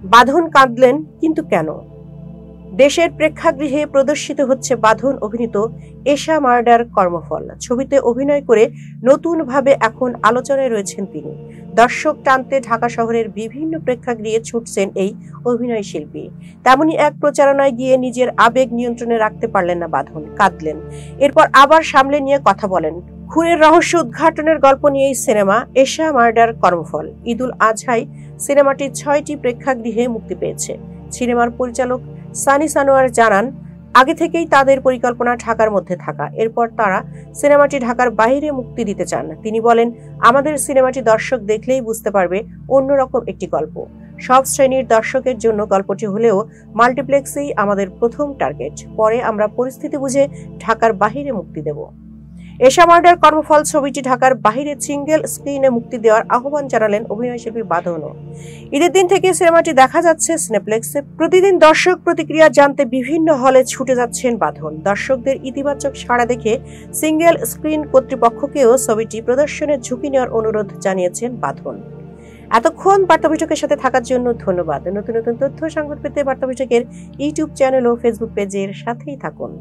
বাঁধন কাঁদলেন, কিন্তু কেন? দেশের প্রেক্ষাগৃহে প্রদর্শিত হচ্ছে বাঁধন অভিনীত এশা মার্ডার কর্মফল। ছবিতে অভিনয় করে নতুনভাবে এখন আলোচনায় রয়েছেন তিনি। দর্শক টানতে ঢাকা শহরের বিভিন্ন প্রেক্ষাগৃহে ছুটছেন এই অভিনয় শিল্পী। তেমনি এক প্রচারণায় গিয়ে নিজের আবেগ নিয়ন্ত্রণে রাখতে পারলেন না বাঁধন, কাঁদলেন। এরপর আবার সামলে নিয়ে কথা বলেন। খুনের রহস্য উদ্ঘাটনের গল্প নিয়েই সিনেমা এশা মার্ডার কর্মফল। ঈদুল আজহায় সিনেমাটি 6টি প্রেক্ষাগৃহে মুক্তি পেয়েছে। সিনেমার পরিচালক সানি সানোয়ার জানান, আগে থেকেই তাদের পরিকল্পনা ঢাকার মধ্যে থাকা। এরপর তারা সিনেমাটি ঢাকার বাইরে মুক্তি দিতে চান। তিনি বলেন, আমাদের সিনেমাটি দর্শক দেখলেই বুঝতে পারবে অন্যরকম একটি গল্প। সব শ্রেণীর দর্শকের জন্য গল্পটি হলেও মাল্টিপ্লেক্সেই আমাদের প্রথম টার্গেট। পরে আমরা পরিস্থিতি বুঝে ঢাকার বাইরে মুক্তি দেব। এশা মার্ডার কর্মফল ছবিটি ঢাকার বাইরে সিঙ্গেল স্ক্রিনে মুক্তি দেওয়ার আহ্বান জানালেন অভিনয়শিল্পী বাঁধনও। ঈদের দিন থেকে সিনেমাটি দেখা যাচ্ছে সিনেপ্লেক্সে। প্রতিদিন দর্শক প্রতিক্রিয়া জানতে বিভিন্ন হলে ছুটে যাচ্ছেন বাঁধন। দর্শকদের ইতিবাচক সাড়া দেখে সিঙ্গেল স্ক্রিন কর্তৃপক্ষকেও ছবিটি প্রদর্শনের ঝুঁকি নেওয়ার অনুরোধ জানিয়েছেন বাঁধন। এতক্ষণ বার্তা বৈঠকের সাথে থাকার জন্য ধন্যবাদ। নতুন নতুন তথ্য সংবাদ পেতে বার্তা বৈঠকের ইউটিউব চ্যানেল ও ফেসবুক পেজের সাথেই থাকুন।